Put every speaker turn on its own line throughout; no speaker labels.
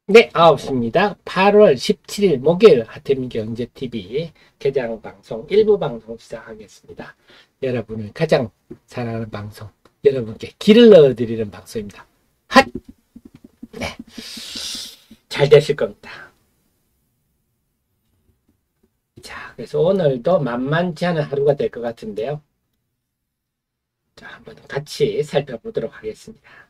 네, 9시입니다. 8월 17일 목요일 하태민 경제TV 개장 방송, 일부 방송 시작하겠습니다. 여러분을 가장 사랑하는 방송, 여러분께 길을 넣어드리는 방송입니다. 핫! 네, 잘 되실 겁니다. 자, 그래서 오늘도 만만치 않은 하루가 될 것 같은데요. 자, 한번 같이 살펴보도록 하겠습니다.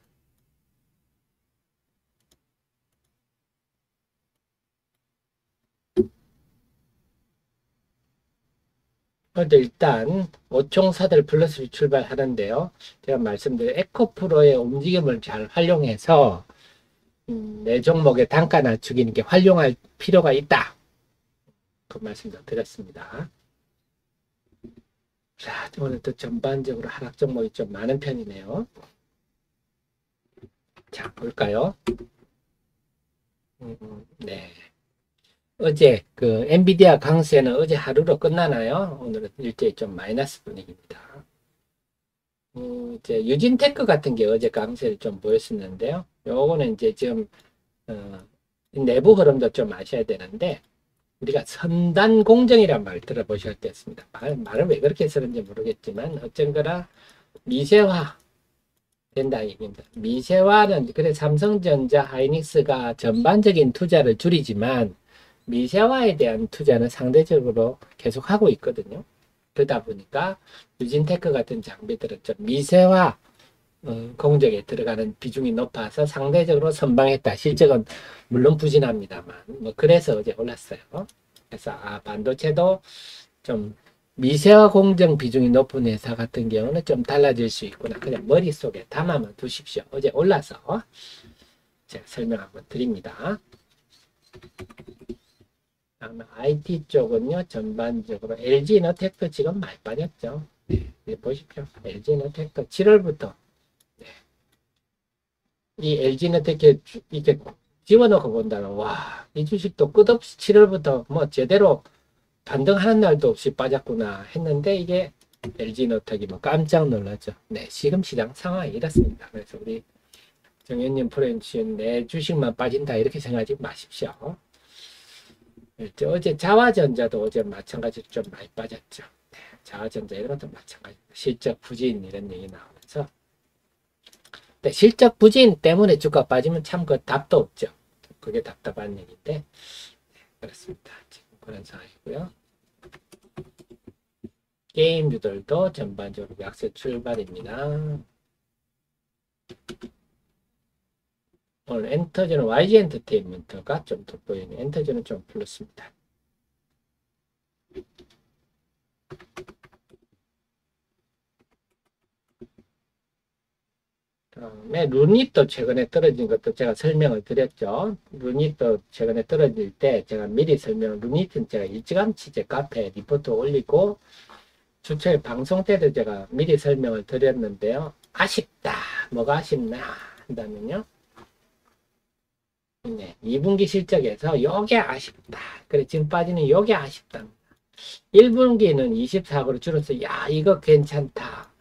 근데 일단 5총사들 플러스로 출발하는데요. 제가 말씀드린 에코프로의 움직임을 잘 활용해서 내 종목의 단가 낮추기는 게 활용할 필요가 있다. 그 말씀도 드렸습니다. 자, 오늘도 전반적으로 하락 종목이 좀 많은 편이네요. 자, 볼까요? 네. 어제 그 엔비디아 강세는 어제 하루로 끝나나요? 오늘은 일제히 좀 마이너스 분위기입니다. 이제 유진테크 같은 게 어제 강세를 좀 보였었는데요. 요거는 이제 지금 내부 흐름도 좀 아셔야 되는데 우리가 선단 공정이란 말 들어보셨겠습니다. 말을 왜 그렇게 쓰는지 모르겠지만 어쩐거나 미세화 된다 얘기입니다. 미세화는 그래 삼성전자, 하이닉스가 전반적인 투자를 줄이지만 미세화에 대한 투자는 상대적으로 계속하고 있거든요. 그러다 보니까 유진테크 같은 장비들은 좀 미세화 공정에 들어가는 비중이 높아서 상대적으로 선방했다. 실적은 물론 부진합니다만 뭐 그래서 어제 올랐어요. 그래서 반도체도 좀 미세화 공정 비중이 높은 회사 같은 경우는 좀 달라질 수 있구나. 그냥 머릿속에 담아만 두십시오. 어제 올라서 제가 설명 한번 드립니다. IT 쪽은요, 전반적으로 LG이너텍도 지금 많이 빠졌죠. 네, 보십시오. LG이너텍도 7월부터 이 LG이너텍 이렇게 집어넣고 본다면 와, 이 주식도 끝없이 7월부터 뭐 제대로 반등하는 날도 없이 빠졌구나 했는데 이게 LG노텍이 뭐 깜짝 놀랐죠. 네, 지금 시장 상황이 이렇습니다. 그래서 우리 정현님 프렌치는 내 주식만 빠진다 이렇게 생각하지 마십시오. 어제 자화전자도 어제 마찬가지로 좀 많이 빠졌죠. 네, 자화전자 이런 것도 마찬가지입니다. 실적 부진 이런 얘기 나오면서 근데 실적 부진 때문에 주가 빠지면 참 그 답도 없죠. 그게 답답한 얘기인데 네, 그렇습니다. 지금 그런 상황이고요. 게임주들도 전반적으로 약세 출발입니다. 오늘 엔터지는 YG 엔터테인먼트가 좀 돋보이는 엔터지는 좀 플러스입니다. 다음에 루닛도 최근에 떨어진 것도 제가 설명을 드렸죠. 루닛도 최근에 떨어질 때 제가 미리 루닛은 제가 일찌감치 제 카페에 리포트 올리고 주초에 방송 때도 제가 미리 설명을 드렸는데요. 아쉽다. 뭐가 아쉽나 한다면요. 네, 2분기 실적에서 요게 아쉽다. 그래 지금 빠지는 요게 아쉽다. 1분기는 24%로 줄었어. 야, 이거 괜찮다.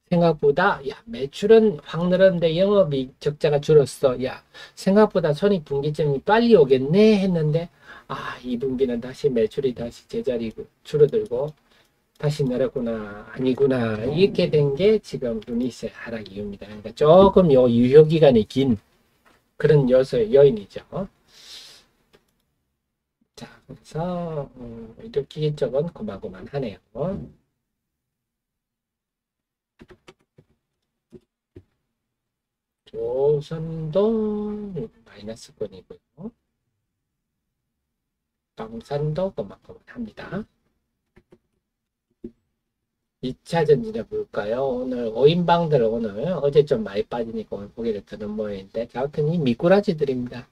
생각보다 야, 매출은 확 늘었는데 영업이 적자가 줄었어. 야, 생각보다 손익분기점이 빨리 오겠네 했는데 2분기는 다시 매출이 다시 제자리고 줄어들고 다시 내렸구나. 아니구나. 이렇게 된 게 지금 루닛의 하락 이유입니다. 그러니까 조금 요 유효 기간이 긴 그런 요인이죠. 자, 그래서 이렇게 쪽은 고만고만하네요. 조선도 마이너스권이고요. 방산도 고만고만합니다. 2차 전지를 볼까요? 오늘 5인방들 오늘 어제 좀 많이 빠지니까 오늘 고개를 드는 모양인데 아무튼 이 미꾸라지들입니다.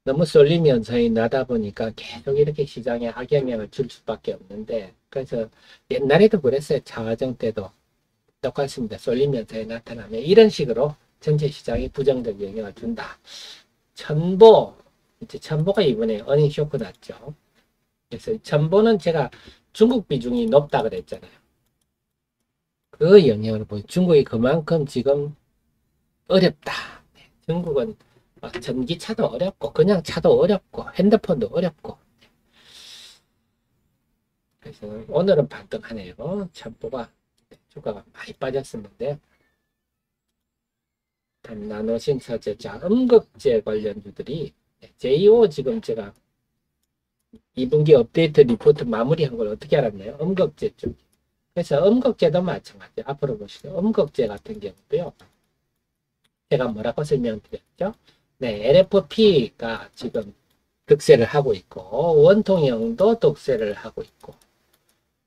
너무 쏠림 현상이 나다 보니까 계속 이렇게 시장에 악영향을 줄 수밖에 없는데 그래서 옛날에도 그랬어요. 차화정 때도 똑같습니다. 쏠림 현상이 나타나면 이런 식으로 전체 시장에 부정적 영향을 준다. 이제 첨보가 이번에 어닝 쇼크 났죠. 그래서 첨보는 제가 중국 비중이 높다 그랬잖아요. 그 영향을 보여. 중국이 그만큼 지금 어렵다. 중국은 전기차도 어렵고 그냥 차도 어렵고 핸드폰도 어렵고 그래서 오늘은 반등하네요. 첨보가 주가가 많이 빠졌었는데 나노신사제 자 음극재 관련주들이 JO 지금 제가 2분기 업데이트 리포트 마무리한 걸 어떻게 알았나요? 음극재 쪽. 그래서 음극재도 마찬가지. 앞으로 보시죠. 음극재 같은 경우도요. 제가 뭐라고 설명드렸죠? 네, LFP가 지금 득세를 하고 있고 원통형도 득세를 하고 있고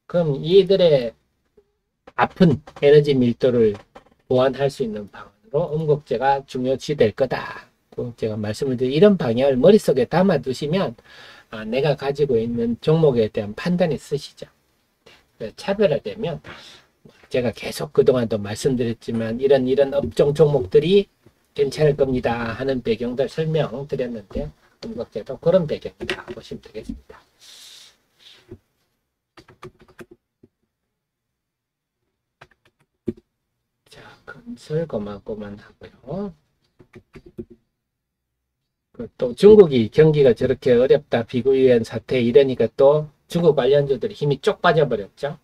그럼 이들의 아픈 에너지 밀도를 보완할 수 있는 방안으로 음극재가 중요시 될 거다. 제가 말씀을 드린 이런 방향을 머릿속에 담아 두시면 내가 가지고 있는 종목에 대한 판단이 쓰시죠. 차별화되면 제가 계속 그동안도 말씀드렸지만 이런 업종 종목들이 괜찮을 겁니다 하는 배경들 설명드렸는데 음극재도 그런 배경이다 보시면 되겠습니다. 자, 건설 고만고만 하고요. 또 중국이 경기가 저렇게 어렵다 비구유엔 사태 이러니까 또 중국 관련주들이 힘이 쪽 빠져버렸죠.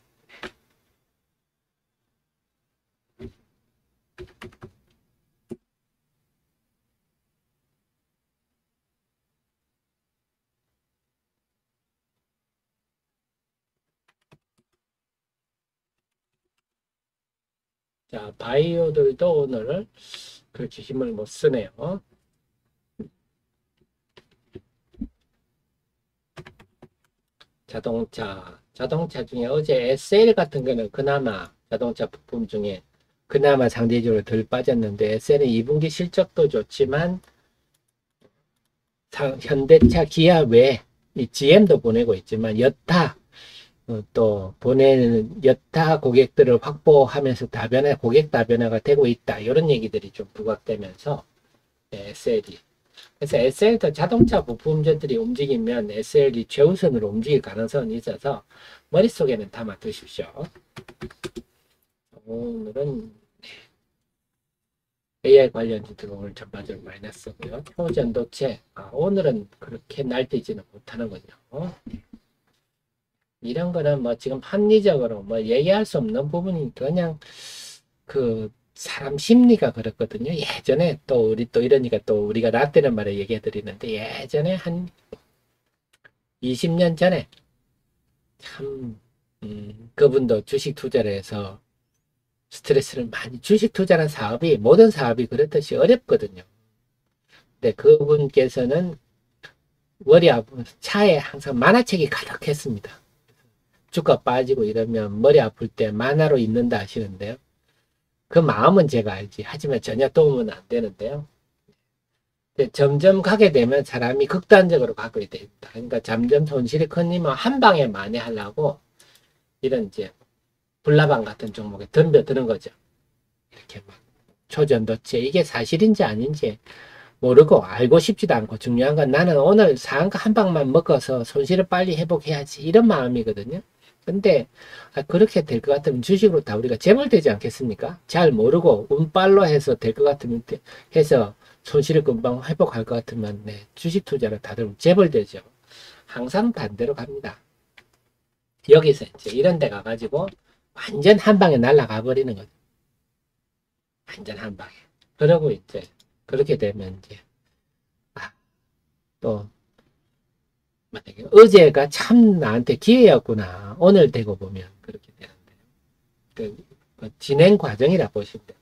자, 바이오들도 오늘 그렇게 힘을 못 쓰네요. 자동차 중에 어제 SL 같은 거는 그나마 자동차 부품 중에 그나마 상대적으로 덜 빠졌는데 SL은 2분기 실적도 좋지만 현대차, 기아 외에 GM도 보내고 있지만 여타 또 보내는 여타 고객들을 확보하면서 고객 다변화가 되고 있다. 이런 얘기들이 좀 부각되면서 SL이 그래서 SL도 자동차 부품주들이 움직이면 SL이 최우선으로 움직일 가능성이 있어서 머릿속에는 담아 두십시오. 오늘은 AI 관련주들 오늘 전반적으로 마이너스고요. 초전도체 오늘은 그렇게 날뛰지는 못하는군요. 이런 거는 뭐 지금 합리적으로 뭐 얘기할 수 없는 부분이 그냥 그 사람 심리가 그렇거든요. 예전에 또 우리 또 이러니까 또 우리가 라떼는 말에 얘기해 드리는데 예전에 한 20년 전에 참 그분도 주식 투자를 해서 스트레스를 많이 주식 투자라는 사업이 모든 사업이 그렇듯이 어렵거든요. 근데 그분께서는 머리 아픈 차에 항상 만화책이 가득했습니다. 주가 빠지고 이러면 머리 아플 때 만화로 읽는다 하시는데요. 그 마음은 제가 알지. 하지만 전혀 도움은 안 되는데요. 점점 가게 되면 사람이 극단적으로 가게 됩니다. 그러니까 점점 손실이 커지면 한 방에 만회하려고 이런 이제 불나방 같은 종목에 덤벼드는 거죠. 이렇게 막 초전도체 이게 사실인지 아닌지 모르고 알고 싶지도 않고 중요한 건 나는 오늘 상한가 한 방만 먹어서 손실을 빨리 회복해야지 이런 마음이거든요. 근데 그렇게 될 것 같으면 주식으로 다 우리가 재벌되지 않겠습니까? 잘 모르고 운빨로 해서 될 것 같으면 해서 손실을 금방 회복할 것 같으면 주식 투자로 다들 재벌되죠. 항상 반대로 갑니다. 여기서 이제 이런 데 가가지고 완전 한 방에 날아가 버리는 거죠. 완전 한 방에. 그러고 이제 그렇게 되면 이제 또 만약에 어제가 참 나한테 기회였구나. 오늘 되고 보면 그렇게 되는데 그 진행 과정이라 보시면 돼요.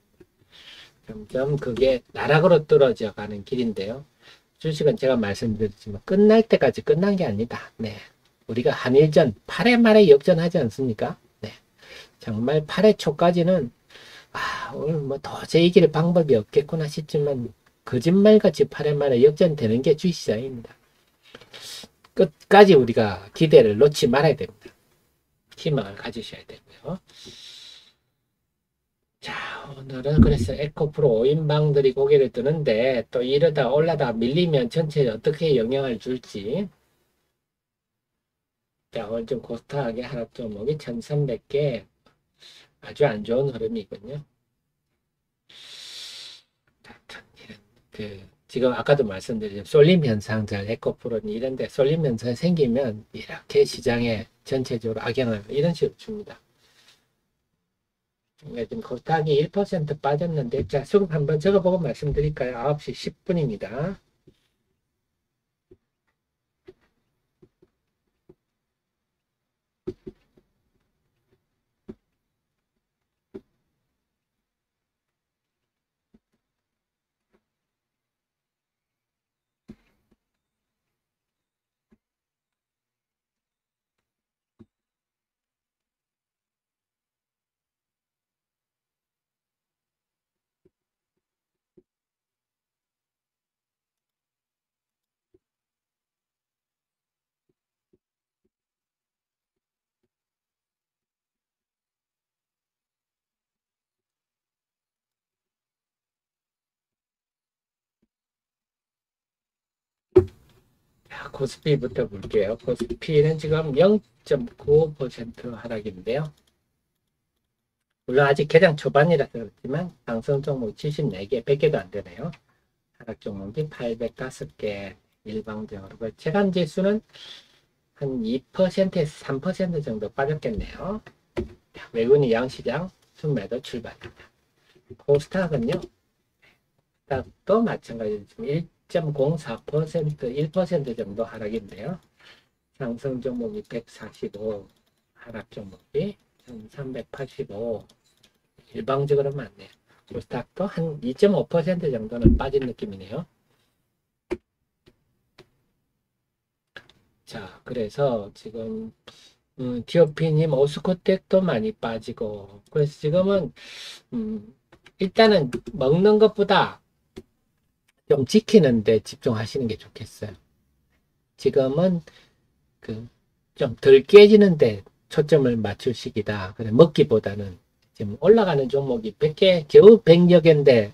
점점 그게 나락으로 떨어져 가는 길인데요. 주식은 제가 말씀드렸지만 끝날 때까지 끝난 게 아니다. 네. 우리가 한일전 8회 말에 역전하지 않습니까? 네. 정말 8회 초까지는 오늘 뭐 도저히 이길 방법이 없겠구나 싶지만 거짓말같이 8회 말에 역전되는 게 주식시장입니다. 끝까지 우리가 기대를 놓지 말아야 됩니다. 희망을 가지셔야 되고요. 자, 오늘은 그래서 에코프로 5인방들이 고개를 드는데 또 이러다 올라다 밀리면 전체에 어떻게 영향을 줄지. 자, 오늘 좀 고스트하게 하락 종목이 1300개 아주 안 좋은 흐름이거든요. 지금 아까도 말씀드린 쏠림 현상들, 에코프로는 이런데 쏠림 현상이 생기면 이렇게 시장에 전체적으로 악영향을 이런 식으로 줍니다. 지금 코스닥이 1% 빠졌는데, 자, 수급 한번 적어보고 말씀드릴까요? 9시 10분입니다. 코스피부터 볼게요. 코스피는 지금 0.95% 하락인데요. 물론 아직 개장 초반이라서 그렇지만 상승 종목 74개, 100개도 안 되네요. 하락 종목이 805개 일방적으로. 체감 지수는 한 2%에서 3% 정도 빠졌겠네요. 외국인 양시장 순매도 출발입니다. 코스닥은요, 코스닥도 마찬가지로 지금 1.04%, 1% 정도 하락인데요. 상승 종목이 145, 하락 종목이 385, 일방적으로 많네요. 코스닥도 한 2.5% 정도는 빠진 느낌이네요. 자, 그래서 지금 디오피님 오스코텍도 많이 빠지고, 그래서 지금은 일단은 먹는 것보다 좀 지키는데 집중하시는 게 좋겠어요. 지금은 그 좀 덜 깨지는데 초점을 맞출 시기다. 그래 먹기보다는 지금 올라가는 종목이 100개, 겨우 100여 개인데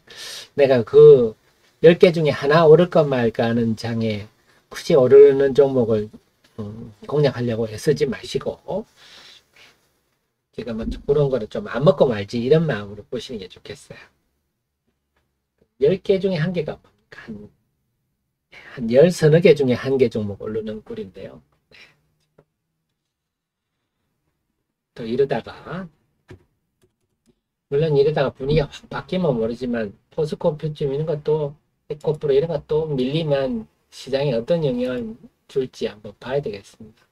내가 그 10개 중에 하나 오를까 말까 하는 장에 굳이 오르는 종목을 공략하려고 애쓰지 마시고 지금은 그런 거는 좀 안 먹고 말지 이런 마음으로 보시는 게 좋겠어요. 10개 중에 한 개가 한 10서너 개 중에 한 개 종목 오르는 꿀인데요. 또 이러다가 물론 이러다가 분위기가 확 바뀌면 모르지만 포스코표쯤 이런 것도 에코프로 이런 것도 밀리면 시장에 어떤 영향을 줄지 한번 봐야 되겠습니다.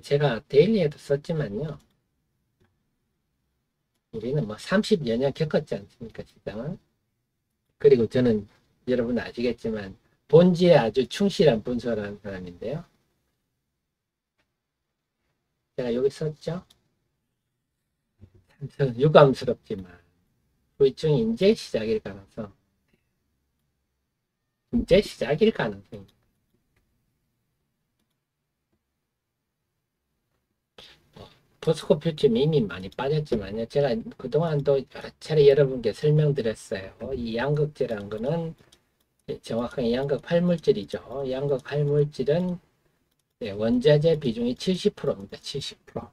제가 데일리에도 썼지만요. 우리는 뭐 30여 년 겪었지 않습니까, 시장은. 그리고 저는 여러분 아시겠지만 본질에 아주 충실한 분석을 사람인데요. 제가 여기 썼죠. 유감스럽지만 후유증이 이제 시작일 가능성. 이제 시작일 가능성. 포스코표쯤 이미 많이 빠졌지만요. 제가 그동안도 여러 차례 여러분께 설명드렸어요. 이 양극재라는 거는 정확하게 양극 활물질이죠. 양극 활물질은 원자재 비중이 70%입니다. 70%.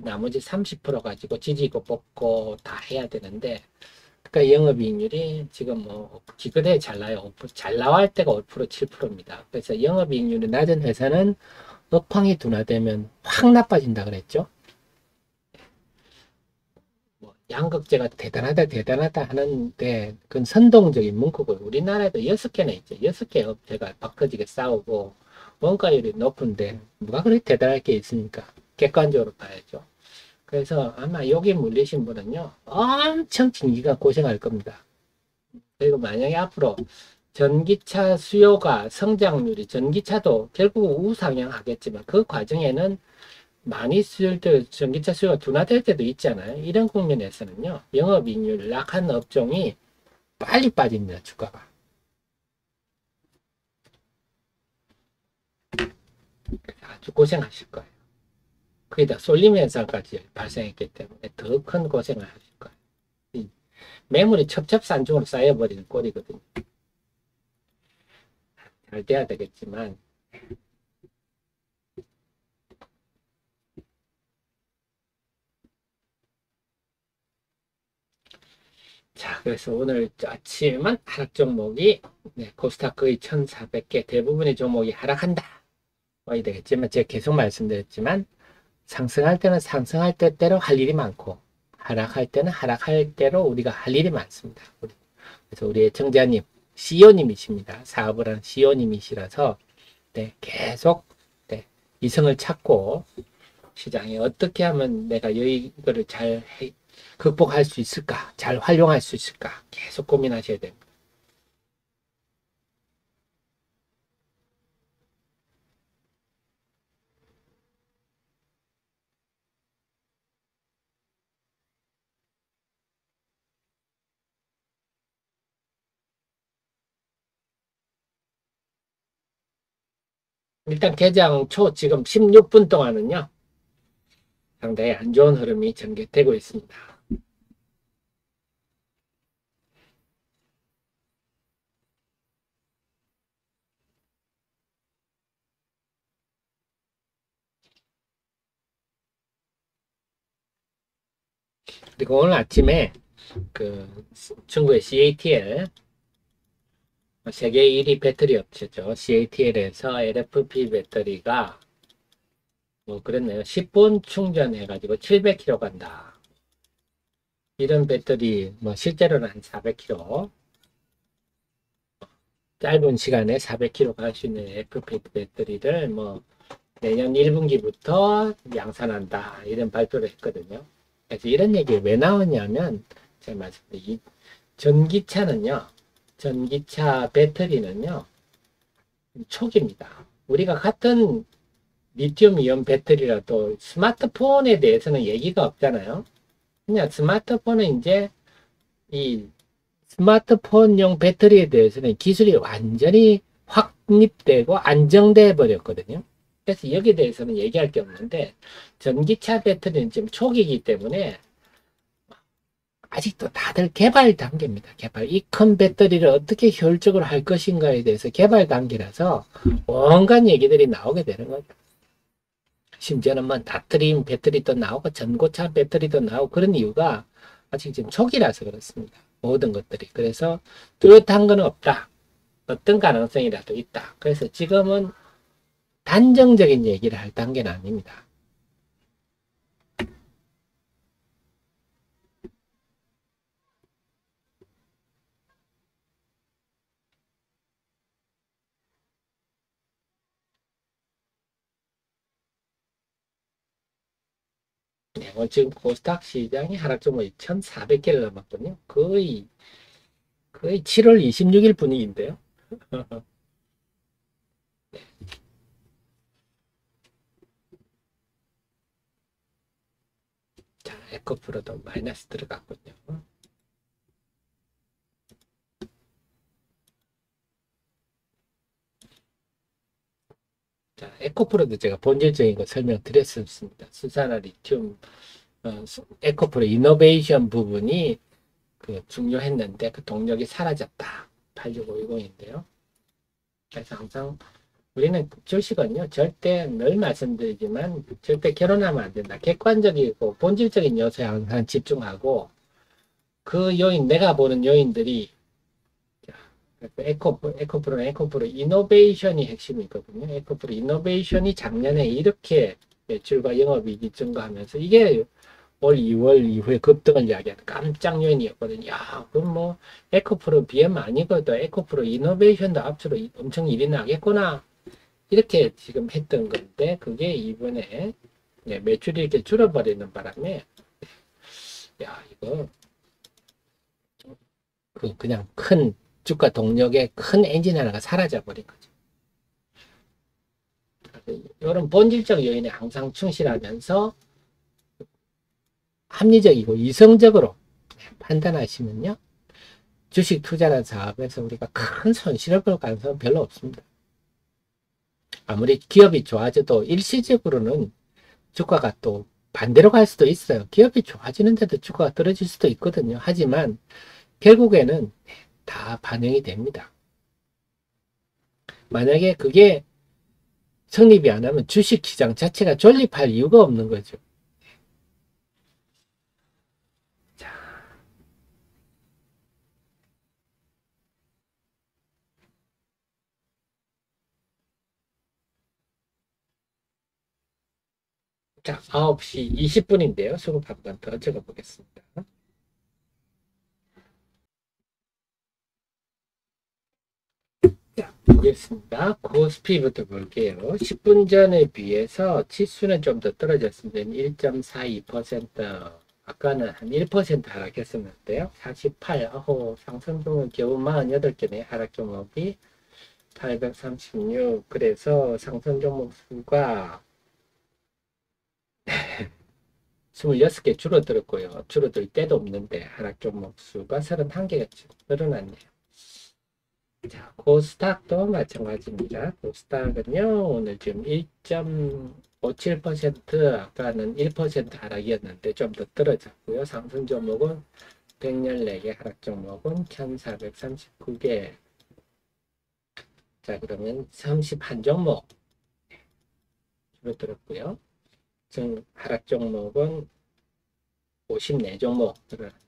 나머지 30% 가지고 지지고 뽑고 다 해야 되는데 그러니까 영업이익률이 지금 뭐 기껏해 잘 나요. 잘 나갈 때가 5% 7%입니다. 그래서 영업이익률이 낮은 회사는 업황이 둔화되면 확 나빠진다 그랬죠. 뭐 양극재가 대단하다 대단하다 하는데 그건 선동적인 문구고 우리나라에도 6개나 있죠. 6개 업체가 바꿔지게 싸우고 원가율이 높은데 뭐가 그렇게 대단할 게 있습니까? 객관적으로 봐야죠. 그래서 아마 여기 물리신 분은요 엄청 진기가 고생할 겁니다. 그리고 만약에 앞으로 전기차 수요가 성장률이 전기차도 결국 우상향하겠지만 그 과정에는 많이 쓸 때 전기차 수요가 둔화될 때도 있잖아요. 이런 국면에서는요 영업이익률 약한 업종이 빨리 빠집니다. 주가가. 아주 고생하실 거예요. 거기다 쏠림 현상까지 발생했기 때문에 더 큰 고생을 하실 거예요. 매물이 첩첩산중으로 쌓여버리는 꼴이거든요. 잘 돼야 되겠지만 자, 그래서 오늘 아침은 하락 종목이 코스닥 거의 1,400개 대부분의 종목이 하락한다. 거의 되겠지만 제가 계속 말씀드렸지만 상승할 때는 상승할 때대로 할 일이 많고 하락할 때는 하락할 대로 우리가 할 일이 많습니다. 그래서 우리 애청자님, CEO님이십니다. 사업을 하는 CEO님이시라서 계속 이성을 찾고 시장에 어떻게 하면 내가 이거를 잘 극복할 수 있을까? 잘 활용할 수 있을까? 계속 고민하셔야 됩니다. 일단 개장 초 지금 16분 동안은요. 상당히 안 좋은 흐름이 전개되고 있습니다. 그리고 오늘 아침에 그 중국의 CATL 세계 1위 배터리 업체죠. CATL에서 LFP 배터리가 뭐 그랬네요. 10분 충전해가지고 700km 간다. 이런 배터리 뭐 실제로는 한 400km 짧은 시간에 400km 갈 수 있는 LFP 배터리를 뭐 내년 1분기부터 양산한다. 이런 발표를 했거든요. 그래서 이런 얘기 왜 나오냐면 제가 말씀드린 이 전기차는요. 전기차 배터리는요. 촉입니다. 우리가 같은 리튬 이온 배터리라도 스마트폰에 대해서는 얘기가 없잖아요. 그냥 스마트폰은 이제 이 스마트폰용 배터리에 대해서는 기술이 완전히 확립되고 안정돼 버렸거든요. 그래서 여기에 대해서는 얘기할 게 없는데 전기차 배터리는 지금 초기이기 때문에 아직도 다들 개발 단계입니다. 개발. 이 큰 배터리를 어떻게 효율적으로 할 것인가에 대해서 개발 단계라서 온갖 얘기들이 나오게 되는 거죠. 심지어는 뭐 나트륨 배터리도 나오고 전고차 배터리도 나오고 그런 이유가 아직 지금 초기라서 그렇습니다. 모든 것들이. 그래서 뚜렷한 건 없다. 어떤 가능성이라도 있다. 그래서 지금은 단정적인 얘기를 할 단계는 아닙니다. 지금 코스닥 시장이 하락 종목이 1,400개를 넘었거든요. 거의 7월 26일 분위기인데요. 자, 에코프로도 마이너스 들어갔군요. 자, 에코프로도 제가 본질적인 거 설명드렸습니다. 수산화 리튬, 에코프로 이노베이션 부분이 중요했는데 그 동력이 사라졌다. 8650인데요. 그래서 항상 우리는 주식은요, 절대 늘 말씀드리지만 절대 결혼하면 안 된다. 객관적이고 본질적인 요소에 항상 집중하고 그 요인, 내가 보는 요인들이 에코프로 이노베이션이 핵심이거든요. 에코프로 이노베이션이 작년에 이렇게 매출과 영업이익이 증가하면서 이게 올 2월 이후에 급등을 이야기하는 깜짝 요인이었거든요. 야, 그럼 뭐 에코프로 BM 아니고도 에코프로 이노베이션도 앞으로 엄청 일이 나겠구나. 이렇게 지금 했던 건데 그게 이번에 매출이 이렇게 줄어버리는 바람에 야, 이거 그냥 큰 주가 동력의 큰 엔진 하나가 사라져 버린 거죠. 이런 본질적 요인에 항상 충실하면서 합리적이고 이성적으로 판단하시면요. 주식 투자라는 사업에서 우리가 큰 손실을 볼 가능성은 별로 없습니다. 아무리 기업이 좋아져도 일시적으로는 주가가 또 반대로 갈 수도 있어요. 기업이 좋아지는데도 주가가 떨어질 수도 있거든요. 하지만 결국에는 다 반영이 됩니다. 만약에 그게 성립이 안 하면 주식시장 자체가 존립할 이유가 없는 거죠. 자, 자, 9시 20분인데요. 수급 한 번 더 적어 보겠습니다. 자, 보겠습니다. 코스피부터 볼게요. 10분 전에 비해서 지수는 좀 더 떨어졌습니다. 1.42%. 아까는 한 1% 하락했었는데요. 48, 상승종은 겨우 48개네. 하락 종목이 836. 그래서 상승 종목 수가 26개 줄어들었고요. 줄어들 때도 없는데 하락 종목 수가 31개가 늘어났네요. 자, 코스닥도 마찬가지입니다. 코스닥은요, 오늘 지금 1.57%, 아까는 1% 하락이었는데 좀 더 떨어졌고요. 상승 종목은 114개, 하락 종목은 1439개. 자, 그러면 31종목 줄어들었고요. 하락 종목은 54종목 늘어났네요.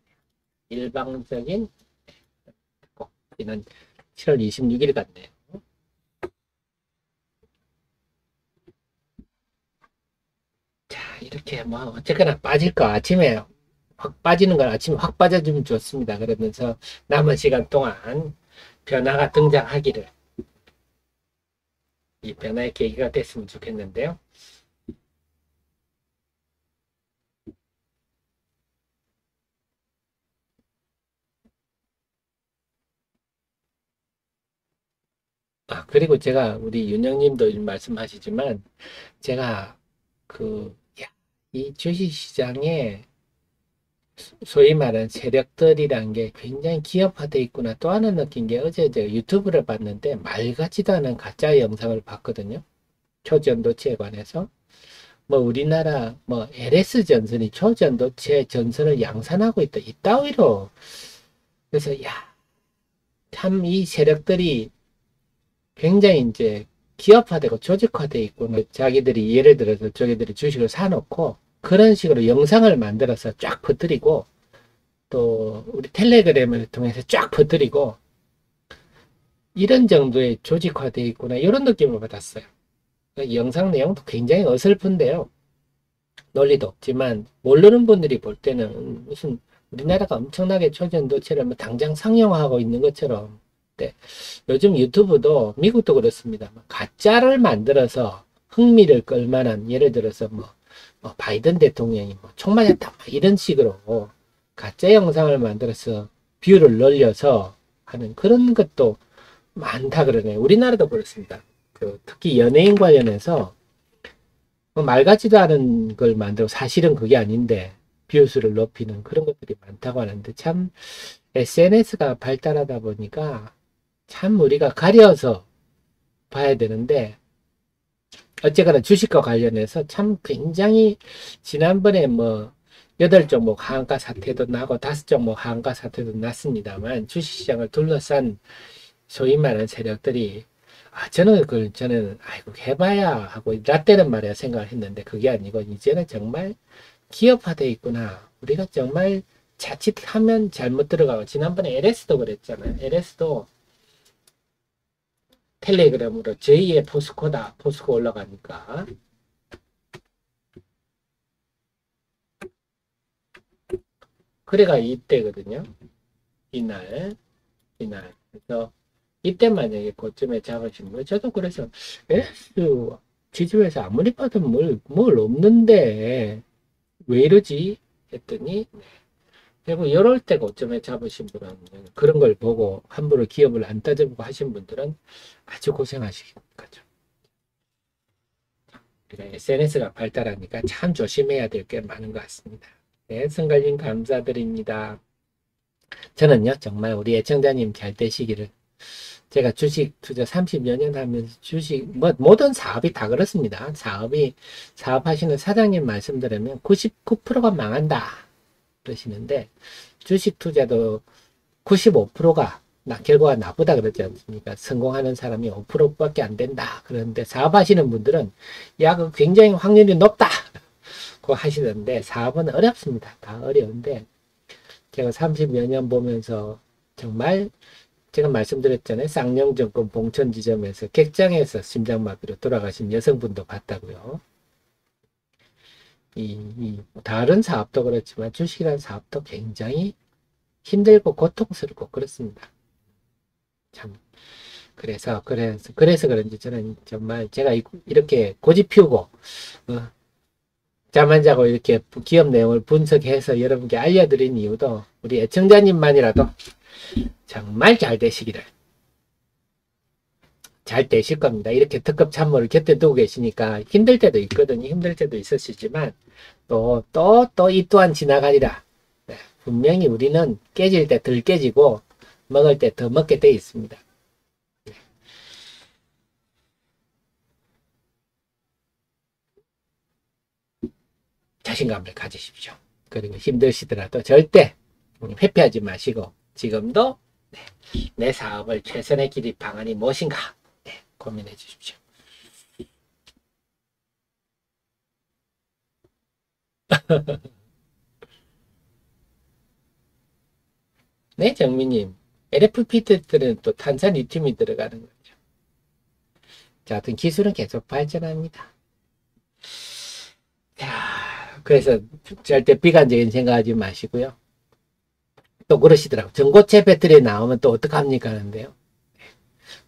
일방적인 이는 7월 26일 같네요. 자, 이렇게 뭐 어쨌거나 빠질 거 아침에 확 빠지는 건 아침에 확 빠져주면 좋습니다. 그러면서 남은 시간 동안 변화가 등장하기를, 이 변화의 계기가 됐으면 좋겠는데요. 그리고 제가 우리 윤영님도 말씀하시지만 제가 이 주식시장에 소위 말하는 세력들이란 게 굉장히 기업화되어 있구나. 또 하나 느낀 게 어제 제가 유튜브를 봤는데 말 같지도 않은 가짜 영상을 봤거든요. 초전도체에 관해서. 뭐 우리나라 뭐 LS 전선이 초전도체 전선을 양산하고 있다. 이따위로. 그래서 참 이 세력들이 굉장히 이제 기업화되고 조직화되어 있구나. 자기들이 예를 들어서 저기들이 주식을 사놓고 그런 식으로 영상을 만들어서 쫙 퍼뜨리고 또 우리 텔레그램을 통해서 쫙 퍼뜨리고 이런 정도의 조직화되어 있구나. 이런 느낌을 받았어요. 영상 내용도 굉장히 어설픈데요. 논리도 없지만 모르는 분들이 볼 때는 무슨 우리나라가 엄청나게 초전도체를 뭐 당장 상용화하고 있는 것처럼. 네. 요즘 유튜브도 미국도 그렇습니다. 가짜를 만들어서 흥미를 끌만한, 예를 들어서 바이든 대통령이 총 맞았다 이런 식으로 가짜 영상을 만들어서 뷰를 늘려서 하는 그런 것도 많다 그러네요. 우리나라도 그렇습니다. 특히 연예인 관련해서 말 같지도 않은 걸 만들고 사실은 그게 아닌데 뷰수를 높이는 그런 것들이 많다고 하는데, 참 SNS가 발달하다 보니까 참 우리가 가려서 봐야 되는데, 어쨌거나 주식과 관련해서 참 굉장히 지난번에 8종목 하한가 사태도 나고 5종목 하한가 사태도 났습니다만, 주식시장을 둘러싼 소위 말하는 세력들이 저는 아이고 해봐야 하고 나 때는 말이야 생각을 했는데, 그게 아니고 이제는 정말 기업화되어 있구나. 우리가 정말 자칫하면 잘못 들어가고, 지난번에 LS도 그랬잖아요. LS도 텔레그램으로 제2의 포스코다. 포스코 올라가니까. 그래가 이때거든요. 이날. 그래서 이때 만약에 고점에 잡으신 거, 저도 그래서 LS 지집에서 아무리 봐도 뭘 없는데 왜 이러지? 했더니, 그리고 이럴 때 고점에 잡으신 분은 그런 걸 보고 함부로 기업을 안 따져보고 하신 분들은 아주 고생하시는 거죠. SNS가 발달하니까 참 조심해야 될 게 많은 것 같습니다. 네, 성갈님 감사드립니다. 저는요, 정말 우리 애청자님 잘 되시기를. 제가 주식 투자 30여 년 하면서 모든 사업이 다 그렇습니다. 사업하시는 사장님 말씀 들으면 99%가 망한다 그러시는데, 주식 투자도 95%가 결과가 나쁘다 그러지 않습니까? 성공하는 사람이 5%밖에 안 된다. 그런데 사업하시는 분들은 그 굉장히 확률이 높다 고 하시던데, 사업은 어렵습니다. 다 어려운데 제가 30여 년 보면서 정말 제가 말씀드렸잖아요. 쌍용증권 봉천지점에서 객장에서 심장마비로 돌아가신 여성분도 봤다고요. 다른 사업도 그렇지만 주식이라는 사업도 굉장히 힘들고 고통스럽고 그렇습니다. 참. 그래서 그런지 저는 정말 제가 이렇게 고집 피우고, 잠 안 자고 이렇게 기업 내용을 분석해서 여러분께 알려드린 이유도 우리 애청자님만이라도 정말 잘 되실 겁니다. 이렇게 특급 참모를 곁에 두고 계시니까 힘들 때도 있거든요. 힘들 때도 있으시지만 이 또한 지나가리라. 네, 분명히 우리는 깨질 때 덜 깨지고 먹을 때 더 먹게 돼 있습니다. 자신감을 가지십시오. 그리고 힘드시더라도 절대 회피하지 마시고 지금도 내 사업을 최선의 길이 방안이 무엇인가 고민해 주십시오. 네, 정민님. LFP들은 또 탄산 리튬이 들어가는 거죠. 자, 하여튼 기술은 계속 발전합니다. 자, 그래서 절대 비관적인 생각하지 마시고요. 또 그러시더라고요. 전고체 배터리 나오면 또 어떡합니까 하는데요.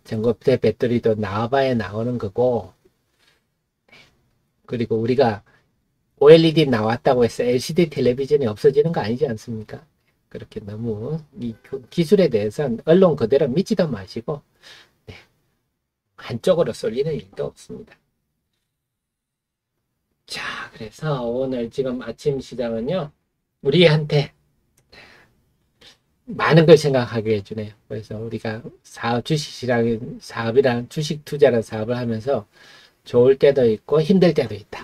전고체 배터리도 나와봐야 나오는 거고, 그리고 우리가 OLED 나왔다고 해서 LCD 텔레비전이 없어지는 거 아니지 않습니까? 그렇게 너무 이 기술에 대해서는 언론 그대로 믿지도 마시고 한쪽으로 쏠리는 일도 없습니다. 자, 그래서 오늘 지금 아침 시장은요, 우리한테 많은 걸 생각하게 해주네요. 그래서 우리가 사업이랑 주식 투자라는 사업을 하면서 좋을 때도 있고 힘들 때도 있다.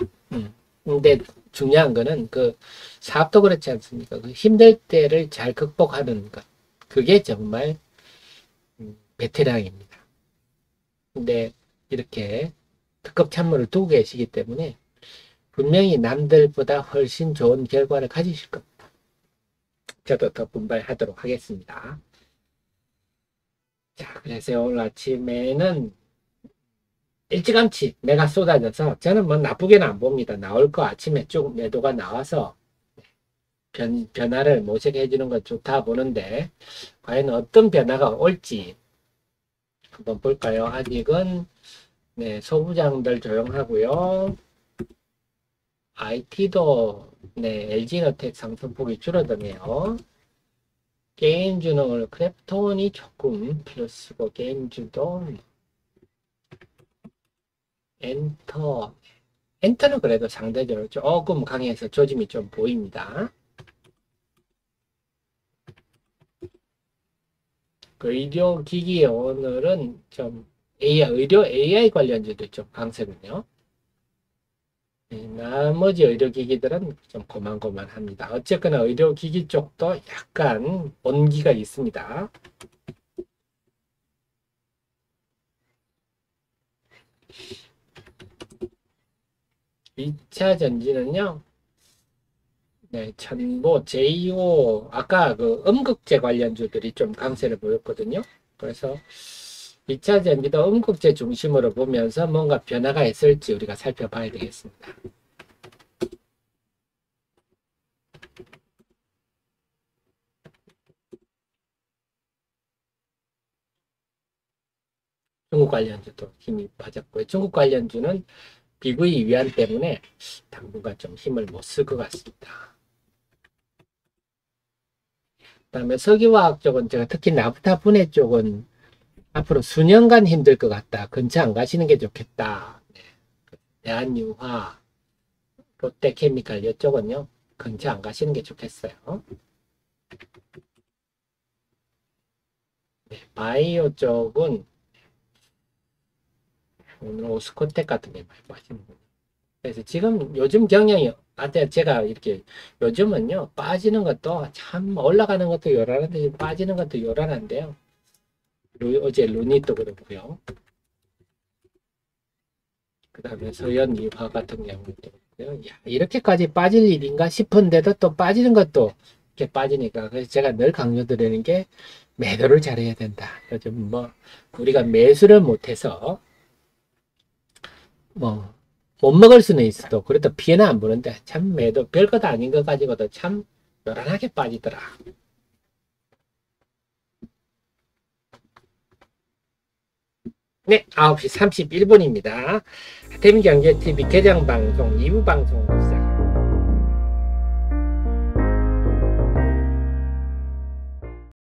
근데 중요한 거는 그 사업도 그렇지 않습니까? 그 힘들 때를 잘 극복하는 것. 그게 정말 베테랑입니다. 근데 이렇게 특급 참모를 두고 계시기 때문에 분명히 남들보다 훨씬 좋은 결과를 가지실 겁니다. 저도 더 분발하도록 하겠습니다. 자, 그래서 오늘 아침에는 일찌감치 매가 쏟아져서 저는 뭐 나쁘게는 안 봅니다. 나올 거 아침에 쭉 매도가 나와서 변화를 모색해 해주는 건 좋다 보는데 과연 어떤 변화가 올지 한번 볼까요? 아직은 네, 소부장들 조용하고요. IT도 네, LG노텍 상승폭이 줄어드네요. 게임주는 오늘 크래프톤이 조금 플러스고 게임주도 엔터는 그래도 상대적으로 조금 강해서 조짐이 좀 보입니다. 의료기기 오늘은 좀 의료 AI 관련주도 좀 강세군요. 나머지 의료기기들은 좀 고만고만합니다. 어쨌거나 의료기기 쪽도 약간 온기가 있습니다. 2차 전지는요. 네, 천보, 제이오, 아까 그 음극재 관련주들이 좀 강세를 보였거든요. 그래서 2차 전지도 음극재 중심으로 보면서 뭔가 변화가 있을지 우리가 살펴봐야 되겠습니다. 중국 관련주도 힘이 빠졌고요. 중국 관련주는 BV 위안 때문에 당분간 좀 힘을 못 쓸 것 같습니다. 그다음에 석유화학 쪽은 제가 특히 나프타 분해 쪽은 앞으로 수년간 힘들 것 같다. 근처 안 가시는 게 좋겠다. 네. 대한유화, 롯데케미칼 이쪽은요. 근처 안 가시는 게 좋겠어요. 네. 바이오 쪽은 오늘 오스코텍 같은 게 많이 빠지는군요. 그래서 지금 요즘 경영이 제가 이렇게 요즘은요 빠지는 것도 참 올라가는 것도 요란한데 빠지는 것도 요란한데요. 어제 루니도 그렇고요. 그 다음에 서현이화 같은 경우도 그렇고요. 야, 이렇게까지 빠질 일인가 싶은데도 또 빠지는 것도 이렇게 빠지니까 그래서 제가 늘 강조드리는 게 매도를 잘해야 된다. 요즘 우리가 매수를 못해서 못 먹을 수는 있어도 그래도 피해는 안 보는데 참 매도 별것 아닌 거 가지고도 참 요란하게 빠지더라. 네, 9시 31분입니다. 태민경제TV 개장방송 2부 방송